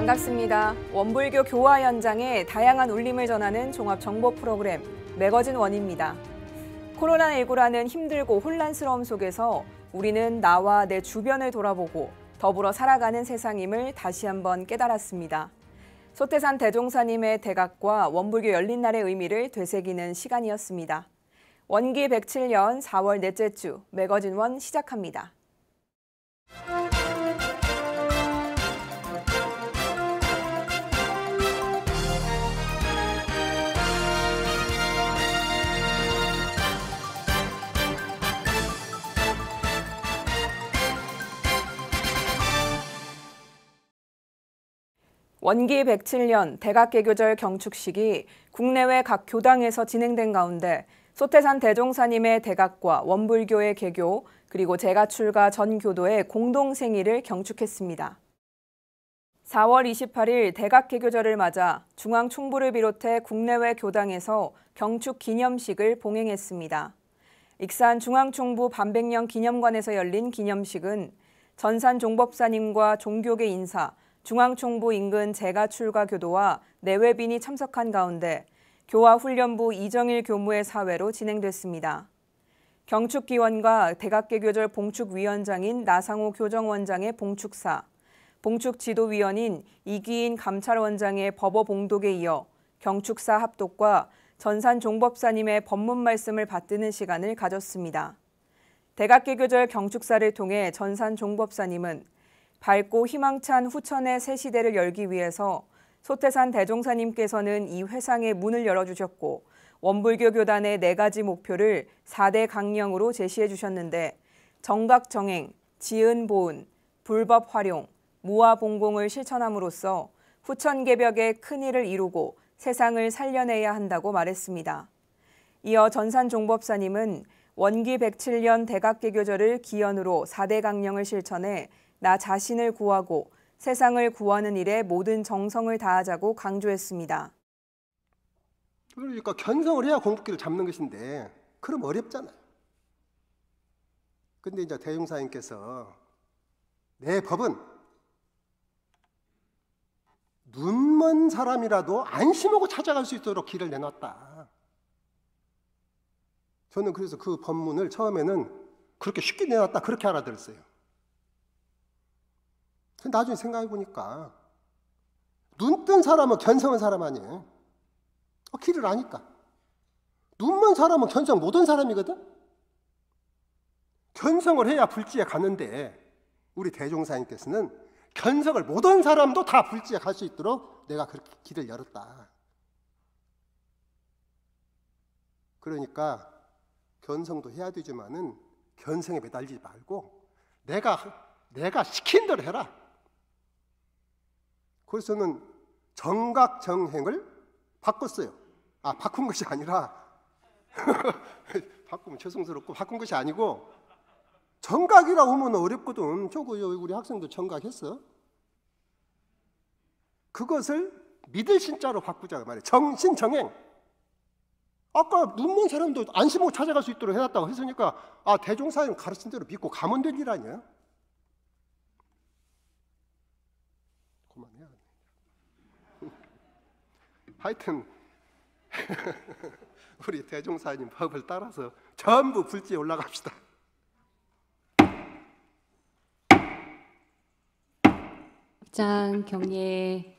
반갑습니다. 원불교 교화 현장에 다양한 울림을 전하는 종합 정보 프로그램 매거진 원입니다. 코로나19라는 힘들고 혼란스러움 속에서 우리는 나와 내 주변을 돌아보고 더불어 살아가는 세상임을 다시 한번 깨달았습니다. 소태산 대종사님의 대각과 원불교 열린 날의 의미를 되새기는 시간이었습니다. 원기 107년 4월 넷째 주 매거진 원 시작합니다. 원기 107년 대각개교절 경축식이 국내외 각 교당에서 진행된 가운데 소태산 대종사님의 대각과 원불교의 개교 그리고 제가출가 전 교도의 공동생일을 경축했습니다. 4월 28일 대각개교절을 맞아 중앙총부를 비롯해 국내외 교당에서 경축 기념식을 봉행했습니다. 익산 중앙총부 반백년 기념관에서 열린 기념식은 전산 종법사님과 종교계 인사, 중앙총부 인근 제가출가 교도와 내외빈이 참석한 가운데 교화훈련부 이정일 교무의 사회로 진행됐습니다. 경축기원과 대각개교절 봉축위원장인 나상호 교정원장의 봉축사, 봉축지도위원인 이기인 감찰원장의 법어봉독에 이어 경축사 합독과 전산 종법사님의 법문 말씀을 받드는 시간을 가졌습니다. 대각개교절 경축사를 통해 전산 종법사님은 밝고 희망찬 후천의 새 시대를 열기 위해서 소태산 대종사님께서는 이 회상의 문을 열어주셨고 원불교 교단의 4가지 목표를 4대 강령으로 제시해 주셨는데 정각정행, 지은보은, 불법활용, 무아봉공을 실천함으로써 후천개벽의 큰일을 이루고 세상을 살려내야 한다고 말했습니다. 이어 전산 종법사님은 원기 107년 대각개교절을 기원으로 4대 강령을 실천해 나 자신을 구하고 세상을 구하는 일에 모든 정성을 다하자고 강조했습니다. 그러니까 견성을 해야 공부기를 잡는 것인데 그럼 어렵잖아요. 근데 이제 대종사님께서 내 법은 눈먼 사람이라도 안심하고 찾아갈 수 있도록 길을 내놨다. 저는 그래서 그 법문을 처음에는 그렇게 쉽게 내놨다 그렇게 알아들었어요. 나중에 생각해 보니까 눈 뜬 사람은 견성한 사람 아니에요. 길을 아니까. 눈먼 사람은 견성 못 한 사람이거든. 견성을 해야 불지에 가는데 우리 대종사님께서는 견성을 못 한 사람도 다 불지에 갈 수 있도록 내가 그렇게 길을 열었다. 그러니까 견성도 해야 되지만은 견성에 매달리지 말고 내가 시킨 대로 해라. 그래서 저는 정각정행을 바꿨어요. 바꾼 것이 아니라 바꾸면 죄송스럽고 바꾼 것이 아니고 정각이라고 하면 어렵거든. 저거 우리 학생도 정각했어. 그것을 믿을 신자로 바꾸자 말이에요. 정신정행. 아까 눈먼 사람도 안심하고 찾아갈 수 있도록 해놨다고 했으니까 대종사님 가르친 대로 믿고 가면 될 일 아니야? 그만해야 돼. 하여튼 우리 대종사님 법을 따라서 전부 불지에 올라갑시다. 합장 경례.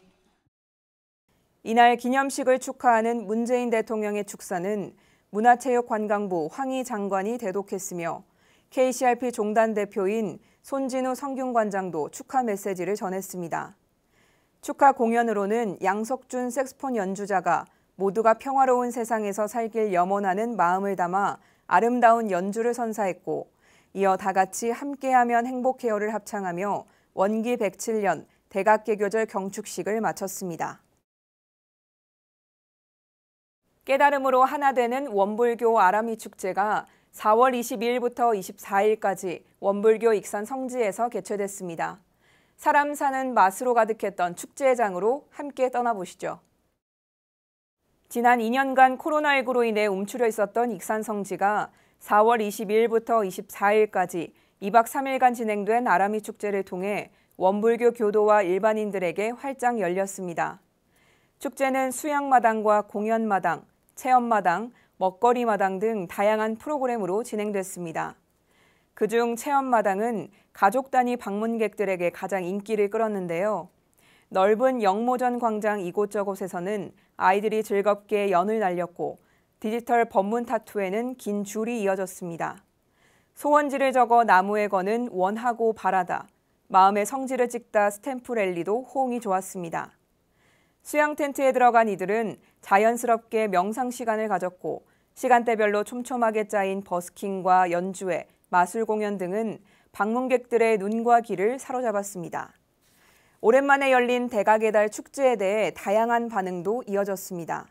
이날 기념식을 축하하는 문재인 대통령의 축사는 문화체육관광부 황희 장관이 대독했으며 KCRP 종단 대표인 손진우 성균관장도 축하 메시지를 전했습니다. 축하 공연으로는 양석준 색스폰 연주자가 모두가 평화로운 세상에서 살길 염원하는 마음을 담아 아름다운 연주를 선사했고 이어 다 같이 함께하면 행복해요를 합창하며 원기 107년 대각개교절 경축식을 마쳤습니다. 깨달음으로 하나 되는 원불교 아람이 축제가 4월 22일부터 24일까지 원불교 익산 성지에서 개최됐습니다. 사람 사는 맛으로 가득했던 축제장으로 함께 떠나보시죠. 지난 2년간 코로나19로 인해 움츠려 있었던 익산 성지가 4월 22일부터 24일까지 2박 3일간 진행된 아람이 축제를 통해 원불교 교도와 일반인들에게 활짝 열렸습니다. 축제는 수양마당과 공연마당, 체험마당, 먹거리마당 등 다양한 프로그램으로 진행됐습니다. 그중 체험마당은 가족 단위 방문객들에게 가장 인기를 끌었는데요. 넓은 영모전 광장 이곳저곳에서는 아이들이 즐겁게 연을 날렸고 디지털 법문 타투에는 긴 줄이 이어졌습니다. 소원지를 적어 나무에 거는 원하고 바라다, 마음의 성지를 찍다 스탬프 랠리도 호응이 좋았습니다. 수양 텐트에 들어간 이들은 자연스럽게 명상 시간을 가졌고 시간대별로 촘촘하게 짜인 버스킹과 연주회, 마술 공연 등은 방문객들의 눈과 귀를 사로잡았습니다. 오랜만에 열린 대각의 달 축제에 대해 다양한 반응도 이어졌습니다.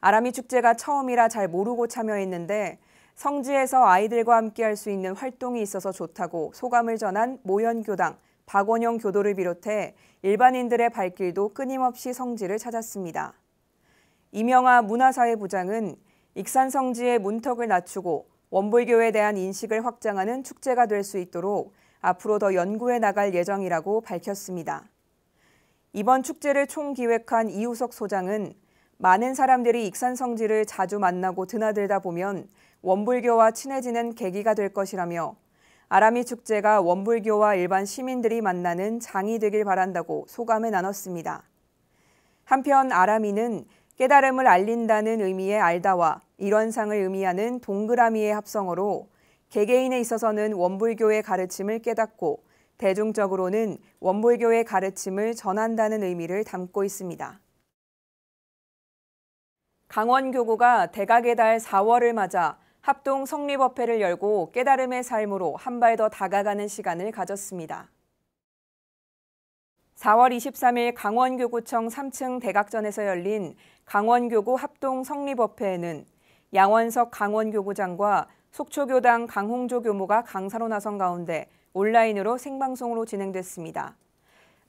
아람이 축제가 처음이라 잘 모르고 참여했는데 성지에서 아이들과 함께 할 수 있는 활동이 있어서 좋다고 소감을 전한 모현교당, 박원영 교도를 비롯해 일반인들의 발길도 끊임없이 성지를 찾았습니다. 이명아 문화사회부장은 익산 성지의 문턱을 낮추고 원불교에 대한 인식을 확장하는 축제가 될 수 있도록 앞으로 더 연구해 나갈 예정이라고 밝혔습니다. 이번 축제를 총기획한 이우석 소장은 많은 사람들이 익산 성지를 자주 만나고 드나들다 보면 원불교와 친해지는 계기가 될 것이라며 아람이 축제가 원불교와 일반 시민들이 만나는 장이 되길 바란다고 소감을 나눴습니다. 한편 아람이는 깨달음을 알린다는 의미의 알다와 일원상을 의미하는 동그라미의 합성어로 개개인에 있어서는 원불교의 가르침을 깨닫고 대중적으로는 원불교의 가르침을 전한다는 의미를 담고 있습니다. 강원교구가 대각의 달 4월을 맞아 합동 성립업회를 열고 깨달음의 삶으로 한 발 더 다가가는 시간을 가졌습니다. 4월 23일 강원교구청 3층 대각전에서 열린 강원교구 합동 성립업회에는 양원석 강원교구장과 속초교당 강홍조 교무가 강사로 나선 가운데 온라인으로 생방송으로 진행됐습니다.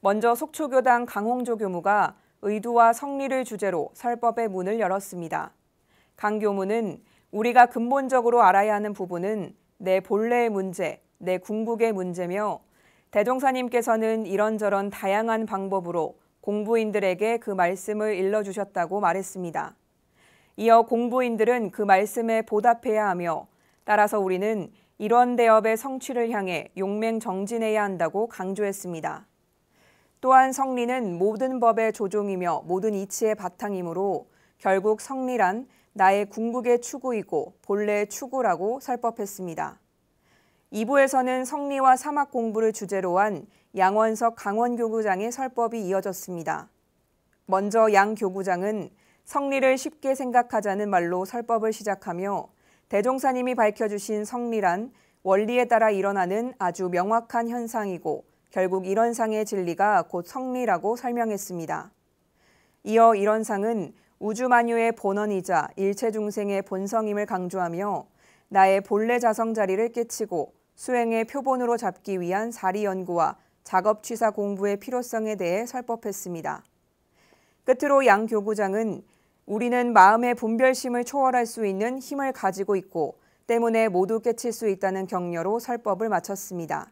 먼저 속초교당 강홍조 교무가 의도와 성리를 주제로 설법의 문을 열었습니다. 강 교무는 우리가 근본적으로 알아야 하는 부분은 내 본래의 문제, 내 궁극의 문제며 대종사님께서는 이런저런 다양한 방법으로 공부인들에게 그 말씀을 일러주셨다고 말했습니다. 이어 공부인들은 그 말씀에 보답해야 하며 따라서 우리는 이런 대업의 성취를 향해 용맹정진해야 한다고 강조했습니다. 또한 성리는 모든 법의 조종이며 모든 이치의 바탕이므로 결국 성리란 나의 궁극의 추구이고 본래의 추구라고 설법했습니다. 2부에서는 성리와 사막 공부를 주제로 한 양원석 강원교구장의 설법이 이어졌습니다. 먼저 양 교구장은 성리를 쉽게 생각하자는 말로 설법을 시작하며 대종사님이 밝혀주신 성리란 원리에 따라 일어나는 아주 명확한 현상이고 결국 일원상의 진리가 곧 성리라고 설명했습니다. 이어 일원상은 우주만유의 본원이자 일체중생의 본성임을 강조하며 나의 본래 자성 자리를 깨치고 수행의 표본으로 잡기 위한 사리 연구와 작업 취사 공부의 필요성에 대해 설법했습니다. 끝으로 양 교구장은 우리는 마음의 분별심을 초월할 수 있는 힘을 가지고 있고 때문에 모두 깨칠 수 있다는 격려로 설법을 마쳤습니다.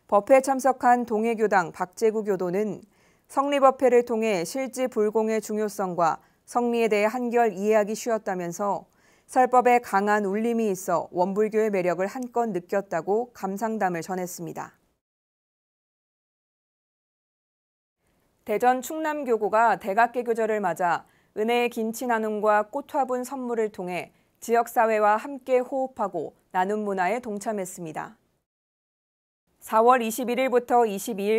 법회에 참석한 동해교당 박재구 교도는 성립법회를 통해 실지 불공의 중요성과 성리에 대해 한결 이해하기 쉬웠다면서 설법에 강한 울림이 있어 원불교의 매력을 한껏 느꼈다고 감상담을 전했습니다. 대전 충남교구가 대각개교절을 맞아 은혜의 김치 나눔과 꽃화분 선물을 통해 지역사회와 함께 호흡하고 나눔 문화에 동참했습니다. 4월 21일부터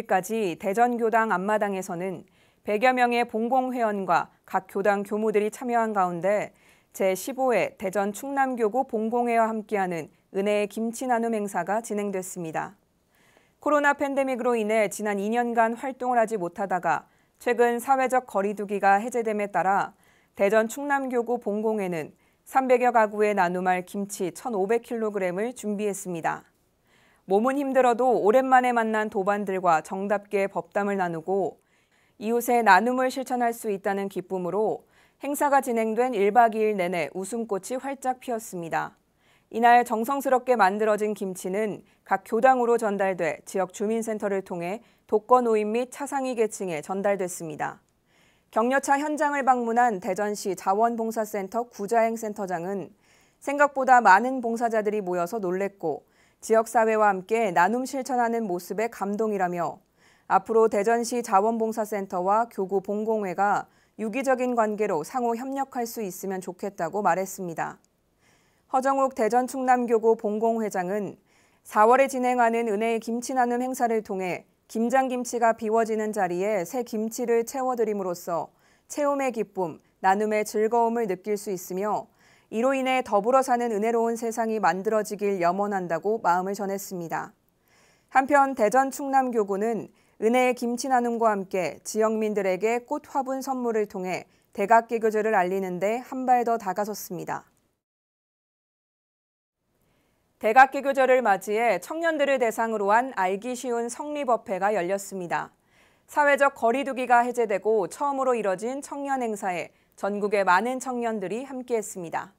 22일까지 대전교당 앞마당에서는 100여 명의 봉공회원과 각 교당 교무들이 참여한 가운데 제15회 대전 충남교구 봉공회와 함께하는 은혜의 김치 나눔 행사가 진행됐습니다. 코로나 팬데믹으로 인해 지난 2년간 활동을 하지 못하다가 최근 사회적 거리두기가 해제됨에 따라 대전 충남교구 봉공회는 300여 가구에 나눔할 김치 1,500kg을 준비했습니다. 몸은 힘들어도 오랜만에 만난 도반들과 정답게 법담을 나누고 이웃의 나눔을 실천할 수 있다는 기쁨으로 행사가 진행된 1박 2일 내내 웃음꽃이 활짝 피었습니다. 이날 정성스럽게 만들어진 김치는 각 교당으로 전달돼 지역 주민센터를 통해 독거노인 및 차상위 계층에 전달됐습니다. 격려차 현장을 방문한 대전시 자원봉사센터 구자행센터장은 생각보다 많은 봉사자들이 모여서 놀랬고 지역사회와 함께 나눔 실천하는 모습에 감동이라며 앞으로 대전시 자원봉사센터와 교구 봉공회가 유기적인 관계로 상호 협력할 수 있으면 좋겠다고 말했습니다. 허정욱 대전 충남교구 봉공회장은 4월에 진행하는 은혜의 김치 나눔 행사를 통해 김장김치가 비워지는 자리에 새 김치를 채워드림으로써 체험의 기쁨, 나눔의 즐거움을 느낄 수 있으며 이로 인해 더불어 사는 은혜로운 세상이 만들어지길 염원한다고 마음을 전했습니다. 한편 대전 충남교구는 은혜의 김치 나눔과 함께 지역민들에게 꽃 화분 선물을 통해 대각개교절을 알리는 데 한 발 더 다가섰습니다. 대각개교절을 맞이해 청년들을 대상으로 한 알기 쉬운 성리법회가 열렸습니다. 사회적 거리두기가 해제되고 처음으로 이뤄진 청년 행사에 전국의 많은 청년들이 함께했습니다.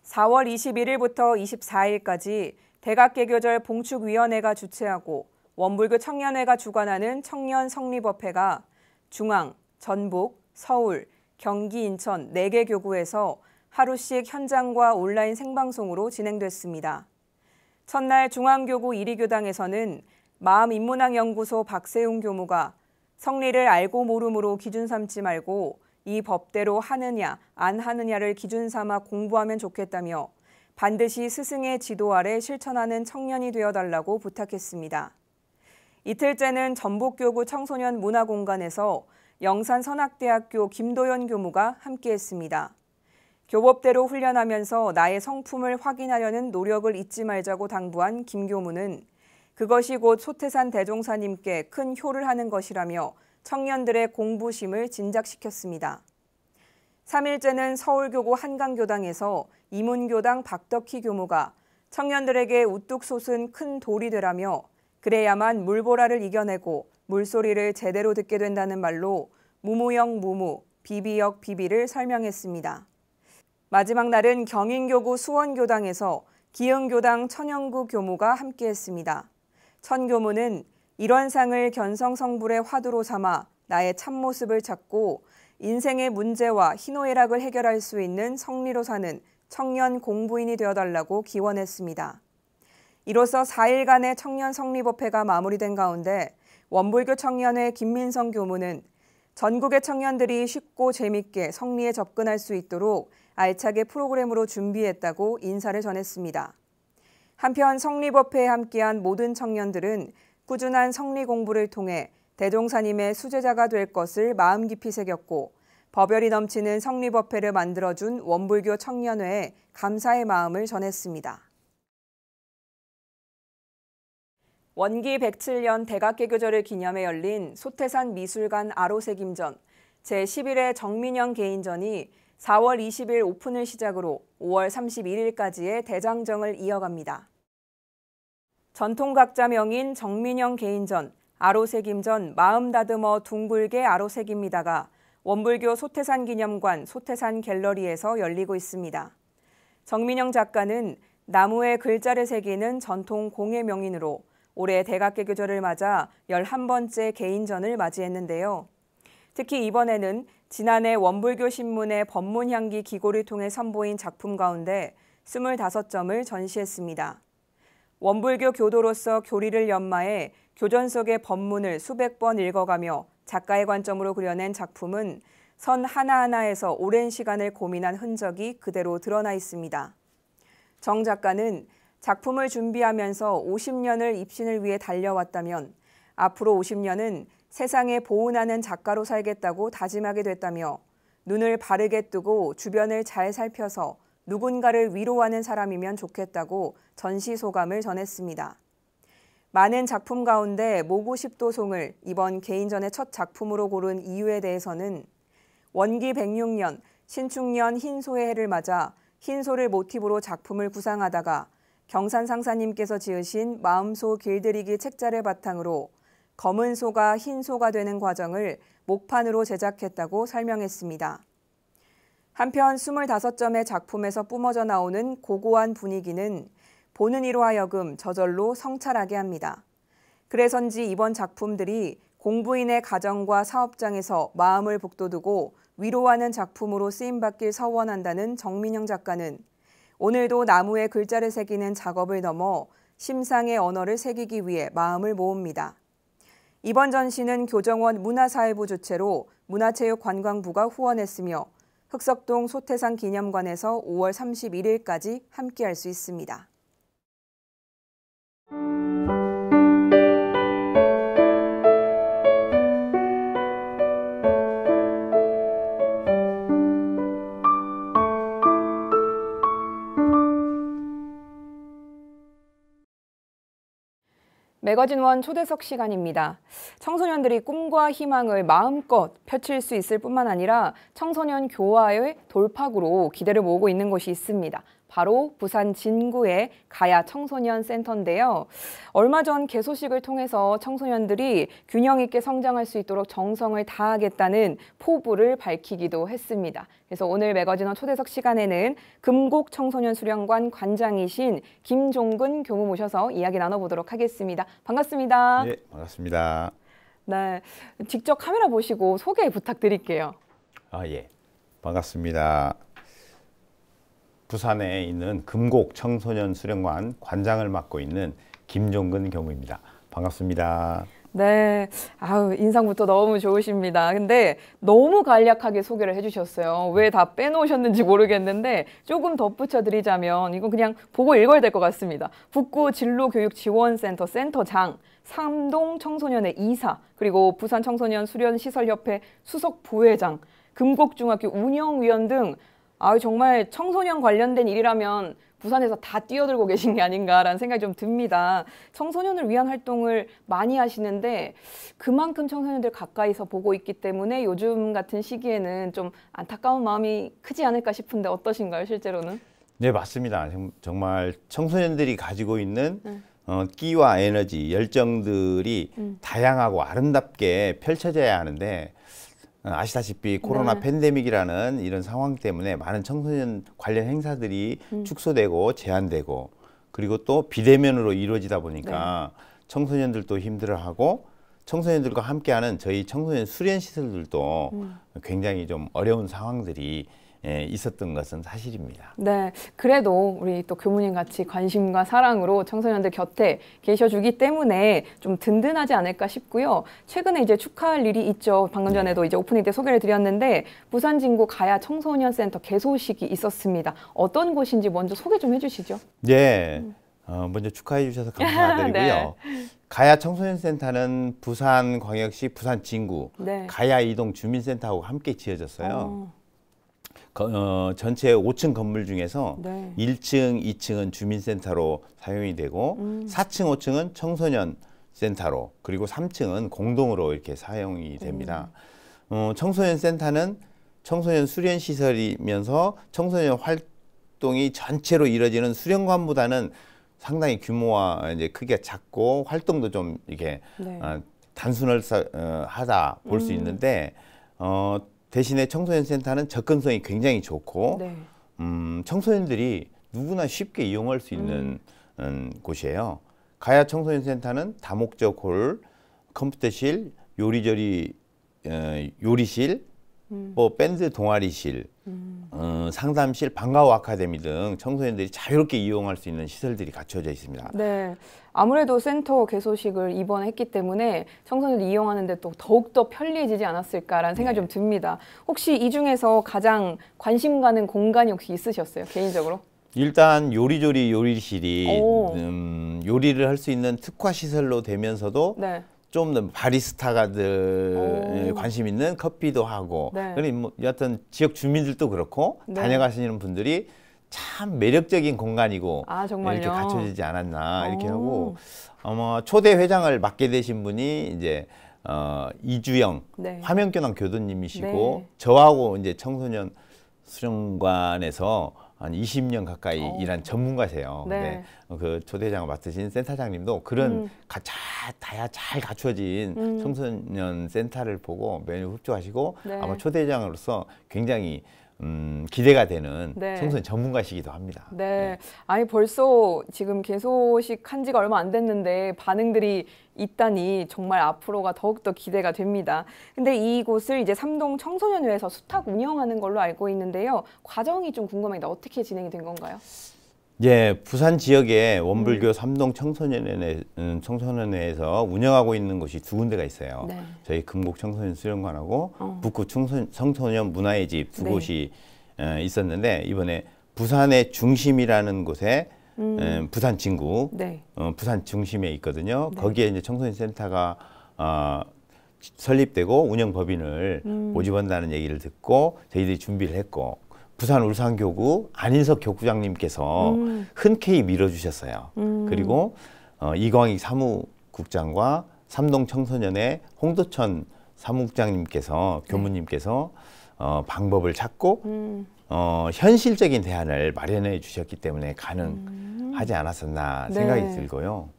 4월 21일부터 24일까지 대각개교절 봉축위원회가 주최하고 원불교 청년회가 주관하는 청년 성리법회가 중앙, 전북, 서울, 경기, 인천 4개 교구에서 하루씩 현장과 온라인 생방송으로 진행됐습니다. 첫날 중앙교구 1위 교당에서는 마음인문학연구소 박세웅 교무가 성리를 알고 모름으로 기준 삼지 말고 이 법대로 하느냐 안 하느냐를 기준 삼아 공부하면 좋겠다며 반드시 스승의 지도 아래 실천하는 청년이 되어달라고 부탁했습니다. 이틀째는 전북교구 청소년 문화공간에서 영산선악대학교 김도연 교무가 함께했습니다. 교법대로 훈련하면서 나의 성품을 확인하려는 노력을 잊지 말자고 당부한 김 교무는 그것이 곧 소태산 대종사님께 큰 효를 하는 것이라며 청년들의 공부심을 진작시켰습니다. 3일째는 서울교구 한강교당에서 이문교당 박덕희 교무가 청년들에게 우뚝 솟은 큰 돌이 되라며 그래야만 물보라를 이겨내고 물소리를 제대로 듣게 된다는 말로 무무역 무무, 비비역 비비를 설명했습니다. 마지막 날은 경인교구 수원교당에서 기흥교당 천영구 교무가 함께했습니다. 천 교무는 이런 상을 견성성불의 화두로 삼아 나의 참모습을 찾고 인생의 문제와 희노애락을 해결할 수 있는 성리로 사는 청년 공부인이 되어달라고 기원했습니다. 이로써 4일간의 청년 성리법회가 마무리된 가운데 원불교 청년회 김민성 교무는 전국의 청년들이 쉽고 재밌게 성리에 접근할 수 있도록 알차게 프로그램으로 준비했다고 인사를 전했습니다. 한편 성리법회에 함께한 모든 청년들은 꾸준한 성리 공부를 통해 대종사님의 수제자가 될 것을 마음 깊이 새겼고 법열이 넘치는 성리법회를 만들어준 원불교 청년회에 감사의 마음을 전했습니다. 원기 107년 대각개교절을 기념해 열린 소태산 미술관 아로새김전 제11회 정민영 개인전이 4월 20일 오픈을 시작으로 5월 31일까지의 대장정을 이어갑니다. 전통각자명인 정민영 개인전, 아로새김전 마음 다듬어 둥글게 아로새깁니다가 원불교 소태산 기념관 소태산 갤러리에서 열리고 있습니다. 정민영 작가는 나무에 글자를 새기는 전통 공예 명인으로 올해 대각개교절을 맞아 11번째 개인전을 맞이했는데요. 특히 이번에는 지난해 원불교 신문의 법문향기 기고를 통해 선보인 작품 가운데 25점을 전시했습니다. 원불교 교도로서 교리를 연마해 교전 속의 법문을 수백 번 읽어가며 작가의 관점으로 그려낸 작품은 선 하나하나에서 오랜 시간을 고민한 흔적이 그대로 드러나 있습니다. 정 작가는 작품을 준비하면서 50년을 입신을 위해 달려왔다면 앞으로 50년은 세상에 보은하는 작가로 살겠다고 다짐하게 됐다며 눈을 바르게 뜨고 주변을 잘 살펴서 누군가를 위로하는 사람이면 좋겠다고 전시 소감을 전했습니다. 많은 작품 가운데 모구십도송을 이번 개인전의 첫 작품으로 고른 이유에 대해서는 원기 106년 신축년 흰소의 해를 맞아 흰소를 모티브로 작품을 구상하다가 경산상사님께서 지으신 마음소 길들이기 책자를 바탕으로 검은 소가 흰 소가 되는 과정을 목판으로 제작했다고 설명했습니다. 한편 25점의 작품에서 뿜어져 나오는 고고한 분위기는 보는 이로 하여금 저절로 성찰하게 합니다. 그래서인지 이번 작품들이 공부인의 가정과 사업장에서 마음을 북돋우고 위로하는 작품으로 쓰임받길 서원한다는 정민영 작가는 오늘도 나무에 글자를 새기는 작업을 넘어 심상의 언어를 새기기 위해 마음을 모읍니다. 이번 전시는 교정원 문화사회부 주최로 문화체육관광부가 후원했으며 흑석동 소태산 기념관에서 5월 31일까지 함께할 수 있습니다. 매거진 원 초대석 시간입니다. 청소년들이 꿈과 희망을 마음껏 펼칠 수 있을 뿐만 아니라 청소년 교화의 돌파구로 기대를 모으고 있는 곳이 있습니다. 바로 부산 진구의 가야 청소년 센터인데요. 얼마 전 개소식을 통해서 청소년들이 균형 있게 성장할 수 있도록 정성을 다하겠다는 포부를 밝히기도 했습니다. 그래서 오늘 매거진원 초대석 시간에는 금곡 청소년 수련관 관장이신 김종근 교무 모셔서 이야기 나눠보도록 하겠습니다. 반갑습니다. 네, 반갑습니다. 네, 직접 카메라 보시고 소개 부탁드릴게요. 예, 반갑습니다. 부산에 있는 금곡 청소년 수련관 관장을 맡고 있는 김종근 교무입니다. 반갑습니다. 네, 인상부터 너무 좋으십니다. 근데 너무 간략하게 소개를 해주셨어요. 왜 다 빼놓으셨는지 모르겠는데 조금 덧붙여 드리자면 이건 그냥 보고 읽어야 될 것 같습니다. 북구 진로교육지원센터 센터장, 삼동 청소년의 이사, 그리고 부산 청소년 수련시설협회 수석 부회장, 금곡중학교 운영위원 등 정말 청소년 관련된 일이라면 부산에서 다 뛰어들고 계신 게 아닌가라는 생각이 좀 듭니다. 청소년을 위한 활동을 많이 하시는데 그만큼 청소년들 가까이서 보고 있기 때문에 요즘 같은 시기에는 좀 안타까운 마음이 크지 않을까 싶은데 어떠신가요, 실제로는? 네, 맞습니다. 정말 청소년들이 가지고 있는 끼와 에너지, 열정들이 다양하고 아름답게 펼쳐져야 하는데 아시다시피 코로나 팬데믹이라는 이런 상황 때문에 많은 청소년 관련 행사들이 축소되고 제한되고 그리고 또 비대면으로 이루어지다 보니까 청소년들도 힘들어하고 청소년들과 함께하는 저희 청소년 수련시설들도 굉장히 좀 어려운 상황들이 있었던 것은 사실입니다. 네, 그래도 우리 또 교무님 같이 관심과 사랑으로 청소년들 곁에 계셔주기 때문에 좀 든든하지 않을까 싶고요. 최근에 이제 축하할 일이 있죠. 방금 전에도 이제 오프닝 때 소개를 드렸는데 부산 진구 가야 청소년 센터 개소식이 있었습니다. 어떤 곳인지 먼저 소개 좀 해주시죠. 네, 먼저 축하해 주셔서 감사드리고요. 네. 가야 청소년 센터는 부산광역시 부산 진구 가야 이동 주민센터하고 함께 지어졌어요. 전체 5층 건물 중에서 1층, 2층은 주민센터로 사용이 되고 4층, 5층은 청소년 센터로 그리고 3층은 공동으로 이렇게 사용이 됩니다. 청소년 센터는 청소년 수련 시설이면서 청소년 활동이 전체로 이루어지는 수련관보다는 상당히 규모와 이제 크기가 작고 활동도 좀 이렇게 단순하다 볼 수 있는데 대신에 청소년 센터는 접근성이 굉장히 좋고 청소년들이 누구나 쉽게 이용할 수 있는 곳이에요. 가야 청소년 센터는 다목적 홀, 컴퓨터실, 요리실, 뭐 밴드 동아리실, 상담실, 방과후 아카데미 등 청소년들이 자유롭게 이용할 수 있는 시설들이 갖춰져 있습니다. 네, 아무래도 센터 개소식을 이번에 했기 때문에 청소년들이 이용하는데 또 더욱더 편리해지지 않았을까라는 생각이 좀 듭니다. 혹시 이 중에서 가장 관심 가는 공간이 혹시 있으셨어요, 개인적으로? 일단 요리실이 요리를 할 수 있는 특화 시설로 되면서도 좀 더 바리스타가들 관심 있는 커피도 하고 뭐 여하튼 지역 주민들도 그렇고 다녀가시는 분들이 참 매력적인 공간이고 이렇게 갖춰지지 않았나 이렇게 하고 아마 초대 회장을 맡게 되신 분이 이제 이주영 화명교남 교도님이시고 저하고 이제 청소년 수련관에서 한 20년 가까이 일한 전문가세요. 근데 그 초대장을 맡으신 센터장님도 그런 잘 갖춰진 청소년 센터를 보고 매우 흡족하시고 아마 초대장으로서 굉장히 기대가 되는 네. 청소년 전문가시기도 합니다. 네. 아니 벌써 지금 개소식 한 지가 얼마 안 됐는데 반응들이 있다니 정말 앞으로가 더욱더 기대가 됩니다. 근데 이곳을 이제 삼동 청소년회에서 수탁 운영하는 걸로 알고 있는데요. 과정이 좀 궁금합니다. 어떻게 진행이 된 건가요? 예, 부산 지역에 원불교 삼동 청소년회에서 운영하고 있는 곳이 두 군데가 있어요. 네. 저희 금곡 청소년 수련관하고 북구 청소년 문화의 집 두 네. 곳이 있었는데 이번에 부산의 중심이라는 곳에 부산 진구, 네. 부산 중심에 있거든요. 네. 거기에 이제 청소년 센터가 설립되고 운영 법인을 모집한다는 얘기를 듣고 저희들이 준비를 했고 부산 울산교구 안인석 교구장님께서 흔쾌히 밀어주셨어요. 그리고 이광익 사무국장과 삼동 청소년의 홍도천 사무국장님께서 교무님께서 방법을 찾고 현실적인 대안을 마련해 주셨기 때문에 가능하지 않았었나 생각이 네. 들고요.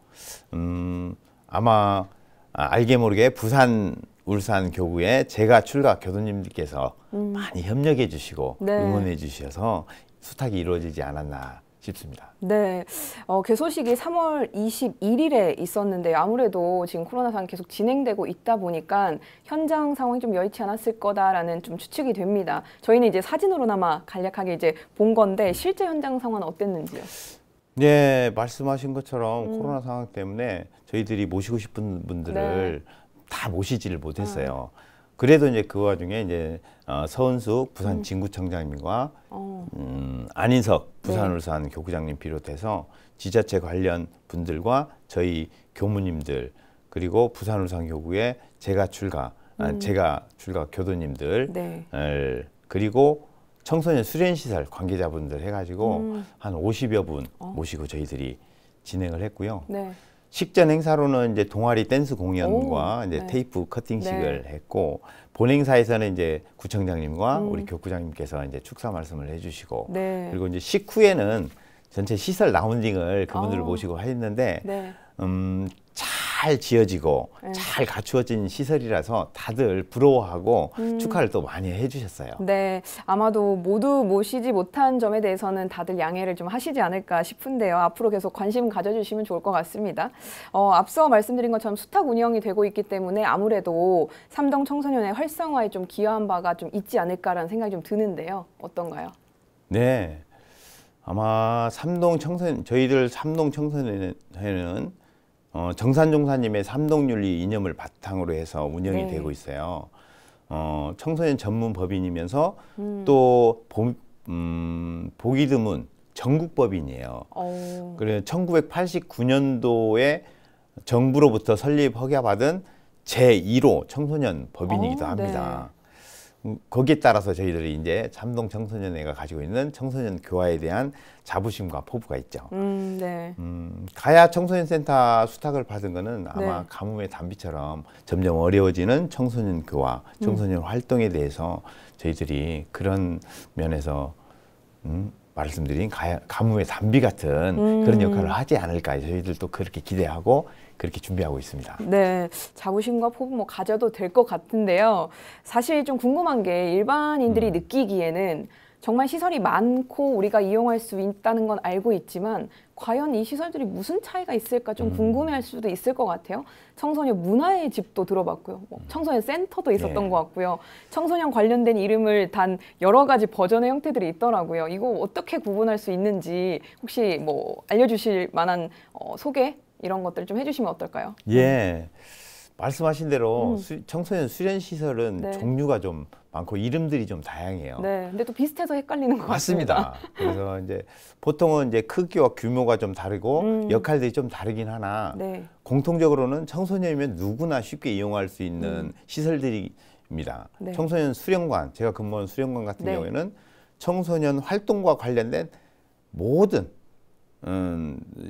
아마 알게 모르게 부산 울산 교구에 제가 출가 교도님들께서 많이 협력해 주시고 네. 응원해 주셔서 수탁이 이루어지지 않았나 싶습니다. 네, 개소식이 3월 21일에 있었는데 아무래도 지금 코로나 상황 계속 진행되고 있다 보니까 현장 상황이 좀 여의치 않았을 거다라는 좀 추측이 됩니다. 저희는 이제 사진으로나마 간략하게 이제 본 건데 실제 현장 상황은 어땠는지요? 네, 말씀하신 것처럼 코로나 상황 때문에 저희들이 모시고 싶은 분들을 다 모시지를 못했어요. 그래도 이제 그 와중에 이제 서은숙 부산 진구청장님과 안인석 부산 네. 울산 교구장님 비롯해서 지자체 관련 분들과 저희 교무님들 그리고 부산 울산 교구에 제가 출가 교도님들 네. 그리고 청소년 수련시설 관계자분들 해가지고 한 50여 분 모시고 저희들이 진행을 했고요. 네. 식전 행사로는 이제 동아리 댄스 공연과 이제 네. 테이프 커팅식을 했고 본행사에서는 이제 구청장님과 우리 교구장님께서 이제 축사 말씀을 해주시고 네. 그리고 이제 식후에는 전체 시설 라운딩을 그분들을 모시고 했는데 네. 잘 지어지고 잘 갖추어진 시설이라서 다들 부러워하고 축하를 또 많이 해주셨어요. 네, 아마도 모두 모시지 못한 점에 대해서는 다들 양해를 좀 하시지 않을까 싶은데요. 앞으로 계속 관심 가져주시면 좋을 것 같습니다. 앞서 말씀드린 것처럼 수탁 운영이 되고 있기 때문에 아무래도 삼동 청소년의 활성화에 좀 기여한 바가 좀 있지 않을까라는 생각이 좀 드는데요. 어떤가요? 네, 아마 저희들 삼동 청소년회는 정산종사님의 삼동윤리 이념을 바탕으로 해서 운영이 네. 되고 되고 있어요. 청소년 전문 법인이면서 또 보기 드문 전국 법인이에요. 그래서 1989년도에 정부로부터 설립 허가받은 제1호 청소년 법인이기도 합니다. 거기에 따라서 저희들이 이제 삼동 청소년회가 가지고 있는 청소년 교화에 대한 자부심과 포부가 있죠. 네. 가야 청소년센터 수탁을 받은 거는 아마 네. 가뭄의 가뭄의 단비처럼 점점 어려워지는 청소년 교화, 청소년 활동에 대해서 저희들이 그런 면에서 말씀드린 가뭄의 단비 같은 그런 역할을 하지 않을까 저희들도 그렇게 기대하고 그렇게 준비하고 있습니다. 네, 자부심과 포부 뭐 가져도 될 것 같은데요. 사실 좀 궁금한 게 일반인들이 느끼기에는 정말 시설이 많고 우리가 이용할 수 있다는 건 알고 있지만 과연 이 시설들이 무슨 차이가 있을까 좀 궁금해할 수도 있을 것 같아요. 청소년 문화의 집도 들어봤고요. 청소년 센터도 있었던 것 같고요. 청소년 관련된 이름을 단 여러 가지 버전의 형태들이 있더라고요. 이거 어떻게 구분할 수 있는지 혹시 뭐 알려주실 만한 소개 이런 것들 좀 해주시면 어떨까요? 예, 말씀하신 대로 청소년 수련 시설은 네. 종류가 좀 많고 이름들이 좀 다양해요. 네, 근데 또 비슷해서 헷갈리는 것 맞습니다. 같습니다. 그래서 이제 보통은 이제 크기와 규모가 좀 다르고 역할들이 좀 다르긴 하나 네. 공통적으로는 청소년이면 누구나 쉽게 이용할 수 있는 시설들입니다. 네. 청소년 수련관, 제가 근무하는 수련관 같은 네. 경우에는 청소년 활동과 관련된 모든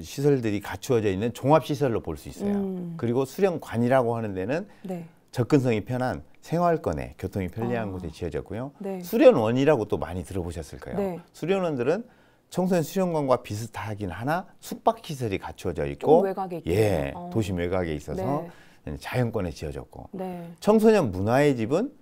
시설들이 갖추어져 있는 종합시설로 볼 수 있어요. 그리고 수련관이라고 하는 데는 네. 접근성이 편한 생활권에 교통이 편리한 곳에 지어졌고요. 네. 수련원이라고 또 많이 들어보셨을 거예요. 네. 수련원들은 청소년 수련관과 비슷하긴 하나 숙박시설이 갖추어져 있고 좀 외곽에 있겠네요. 예, 도심 외곽에 있어서 네. 자연권에 지어졌고 네. 청소년 문화의 집은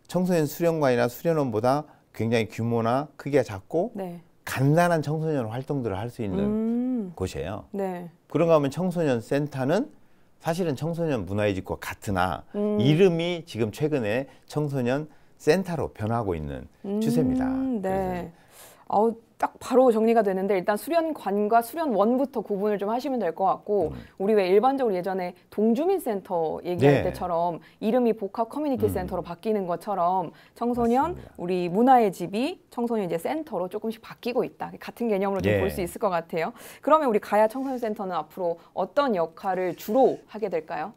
청소년 수련관이나 수련원보다 굉장히 규모나 크기가 작고 네. 간단한 청소년 활동들을 할 수 있는 곳이에요. 네. 그런가 하면 청소년 센터는 사실은 청소년 문화유지과 같으나 이름이 지금 최근에 청소년 센터로 변하고 있는 추세입니다. 네. 딱 바로 정리가 되는데 일단 수련관과 수련원부터 구분을 좀 하시면 될 것 같고 우리 왜 일반적으로 예전에 동주민센터 얘기할 네. 때처럼 이름이 복합 커뮤니티 센터로 바뀌는 것처럼 청소년 맞습니다. 우리 문화의 집이 청소년 이제 센터로 조금씩 바뀌고 있다. 같은 개념으로 좀 예. 볼 수 있을 것 같아요. 그러면 우리 가야 청소년 센터는 앞으로 어떤 역할을 주로 하게 될까요?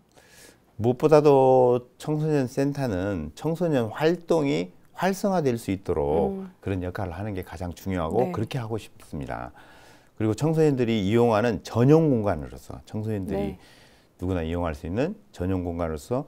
무엇보다도 청소년 센터는 청소년 활동이 활성화될 수 있도록 그런 역할을 하는 게 가장 중요하고 네. 그렇게 하고 싶습니다. 그리고 청소년들이 이용하는 전용 공간으로서 청소년들이 네. 누구나 이용할 수 있는 전용 공간으로서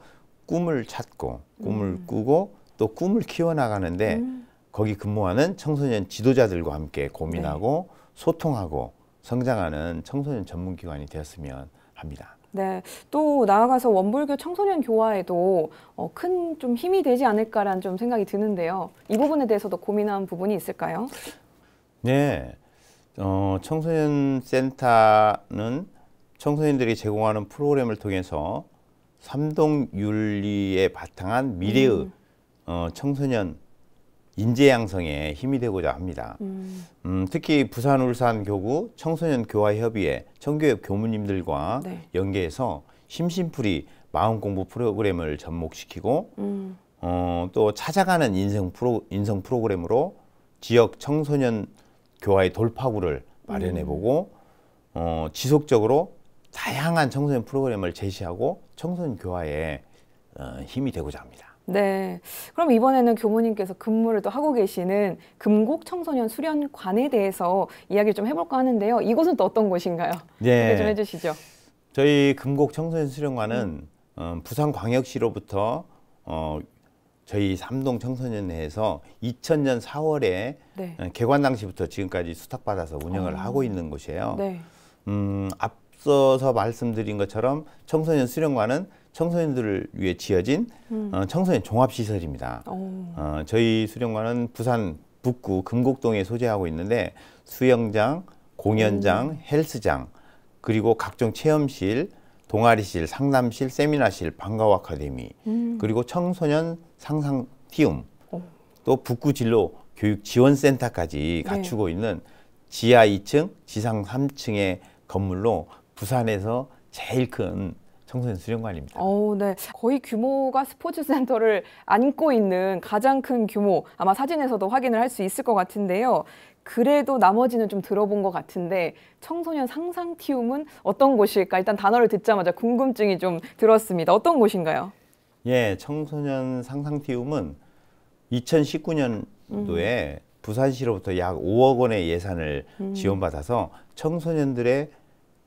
꿈을 찾고 꿈을 꾸고 또 꿈을 키워나가는데 거기 근무하는 청소년 지도자들과 함께 고민하고 소통하고 성장하는 청소년 전문기관이 되었으면 합니다. 네, 또 나아가서 원불교 청소년 교화에도 큰 좀 힘이 되지 않을까라는 좀 생각이 드는데요. 이 부분에 대해서도 고민한 부분이 있을까요? 네, 청소년 센터는 청소년들이 제공하는 프로그램을 통해서 삼동윤리에 바탕한 미래의 청소년 인재 양성에 힘이 되고자 합니다. 특히 부산 울산 교구 청소년 교화 협의회 청교협 교무님들과 네. 연계해서 심심풀이 마음 공부 프로그램을 접목시키고 또 찾아가는 인성 프로그램으로 지역 청소년 교화의 돌파구를 마련해보고 지속적으로 다양한 청소년 프로그램을 제시하고 청소년 교화에 힘이 되고자 합니다. 네, 그럼 이번에는 교무님께서 근무를 또 하고 계시는 금곡 청소년 수련관에 대해서 이야기를 좀 해볼까 하는데요. 이곳은 또 어떤 곳인가요? 네. 소개 좀 해주시죠. 저희 금곡 청소년 수련관은 부산광역시로부터 저희 삼동 청소년회에서 2000년 4월에 네. 개관 당시부터 지금까지 수탁받아서 운영을 하고 있는 곳이에요. 네. 앞서서 말씀드린 것처럼 청소년 수련관은 청소년들을 위해 지어진 청소년 종합시설입니다. 저희 수련관은 부산 북구 금곡동에 소재하고 있는데 수영장, 공연장, 헬스장, 그리고 각종 체험실, 동아리실, 상담실, 세미나실, 방과후 아카데미, 그리고 청소년 상상티움, 또 북구 진로 교육 지원센터까지 갖추고 있는 지하 2층, 지상 3층의 건물로 부산에서 제일 큰 청소년 수련관입니다. 네. 거의 규모가 스포츠 센터를 안고 있는 가장 큰 규모, 아마 사진에서도 확인을 할 수 있을 것 같은데요. 그래도 나머지는 좀 들어본 것 같은데 청소년 상상티움은 어떤 곳일까? 일단 단어를 듣자마자 궁금증이 좀 들었습니다. 어떤 곳인가요? 예, 청소년 상상티움은 2019년도에 부산시로부터 약 5억 원의 예산을 지원받아서 청소년들의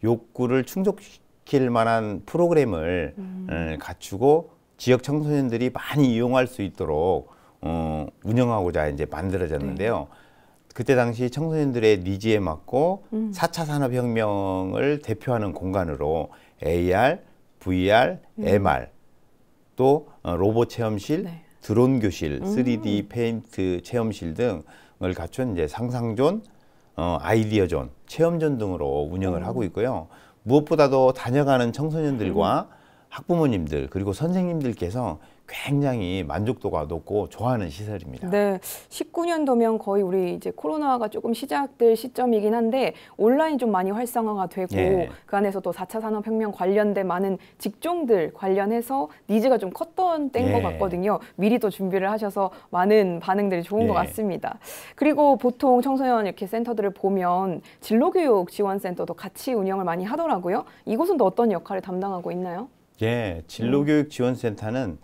욕구를 충족시킬 만한 프로그램을 갖추고 지역 청소년들이 많이 이용할 수 있도록 운영하고자 이제 만들어졌는데요. 그때 당시 청소년들의 니즈에 맞고 4차 산업혁명을 대표하는 공간으로 AR, VR, MR, 또 로봇 체험실, 드론 교실, 3D 페인트 체험실 등을 갖춘 이제 상상존, 아이디어존, 체험존 등으로 운영을 하고 있고요. 무엇보다도 다녀가는 청소년들과 학부모님들 그리고 선생님들께서 굉장히 만족도가 높고 좋아하는 시설입니다. 네, 19년도면 거의 우리 이제 코로나가 조금 시작될 시점이긴 한데 온라인 좀 많이 활성화가 되고 그 안에서 또 4차 산업혁명 관련된 많은 직종들 관련해서 니즈가 좀 컸던 때인 것 같거든요. 미리 또 준비를 하셔서 많은 반응들이 좋은 것 같습니다. 그리고 보통 청소년 이렇게 센터들을 보면 진로교육 지원센터도 같이 운영을 많이 하더라고요. 이곳은 또 어떤 역할을 담당하고 있나요? 예, 진로교육 지원센터는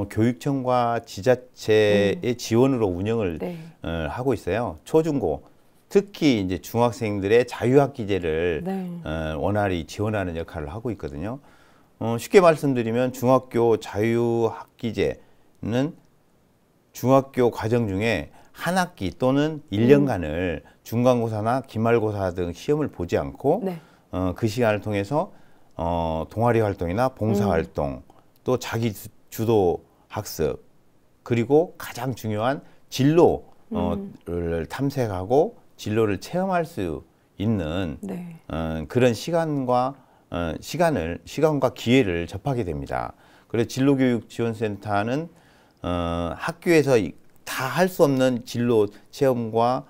교육청과 지자체의 지원으로 운영을 하고 있어요. 초중고, 특히 이제 중학생들의 자유학기제를 원활히 지원하는 역할을 하고 있거든요. 쉽게 말씀드리면 중학교 자유학기제는 중학교 과정 중에 한 학기 또는 1년간을 중간고사나 기말고사 등 시험을 보지 않고 그 시간을 통해서 동아리 활동이나 봉사 활동, 또 자기 주도 학습, 그리고 가장 중요한 진로 를 탐색하고 진로를 체험할 수 있는 네. 그런 시간과 기회를 접하게 됩니다. 그래서 진로교육지원센터는 학교에서 다 할 수 없는 진로 체험과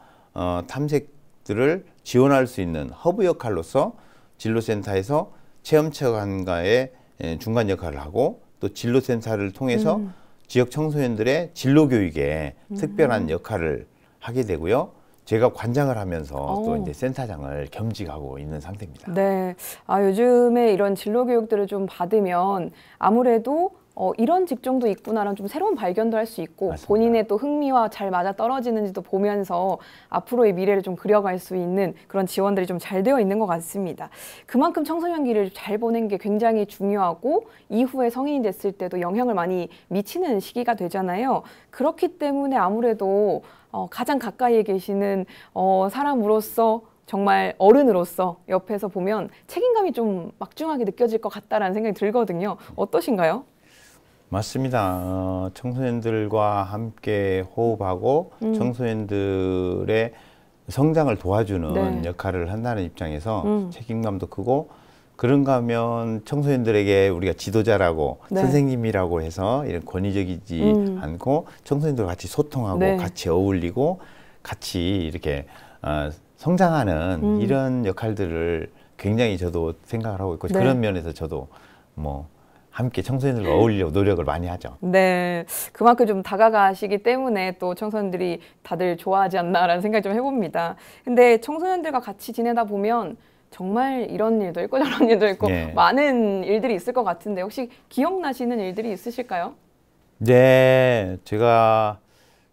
탐색들을 지원할 수 있는 허브 역할로서 진로센터에서 체험체험관과의 중간 역할을 하고 또 진로센터를 통해서 지역 청소년들의 진로 교육에 특별한 역할을 하게 되고요. 제가 관장을 하면서 또 이제 센터장을 겸직하고 있는 상태입니다. 네. 요즘에 이런 진로 교육들을 좀 받으면 아무래도 이런 직종도 있구나라는 좀 새로운 발견도 할 수 있고 맞습니다. 본인의 또 흥미와 잘 맞아 떨어지는지도 보면서 앞으로의 미래를 좀 그려갈 수 있는 그런 지원들이 좀 잘 되어 있는 것 같습니다. 그만큼 청소년기를 잘 보낸 게 굉장히 중요하고 이후에 성인이 됐을 때도 영향을 많이 미치는 시기가 되잖아요. 그렇기 때문에 아무래도 가장 가까이에 계시는 사람으로서 정말 어른으로서 옆에서 보면 책임감이 좀 막중하게 느껴질 것 같다라는 생각이 들거든요. 어떠신가요? 맞습니다. 청소년들과 함께 호흡하고 청소년들의 성장을 도와주는 네. 역할을 한다는 입장에서 책임감도 크고 그런가 하면 청소년들에게 우리가 지도자라고 네. 선생님이라고 해서 이런 권위적이지 않고 청소년들과 같이 소통하고 네. 같이 어울리고 같이 이렇게 성장하는 이런 역할들을 굉장히 저도 생각을 하고 있고 네. 그런 면에서 저도 뭐 함께 청소년들과 어울리려고 노력을 많이 하죠. 네, 그만큼 좀 다가가시기 때문에 또 청소년들이 다들 좋아하지 않나라는 생각이 좀 해봅니다. 근데 청소년들과 같이 지내다 보면 정말 이런 일도 있고 저런 일도 있고 네. 많은 일들이 있을 것 같은데 혹시 기억나시는 일들이 있으실까요? 네, 제가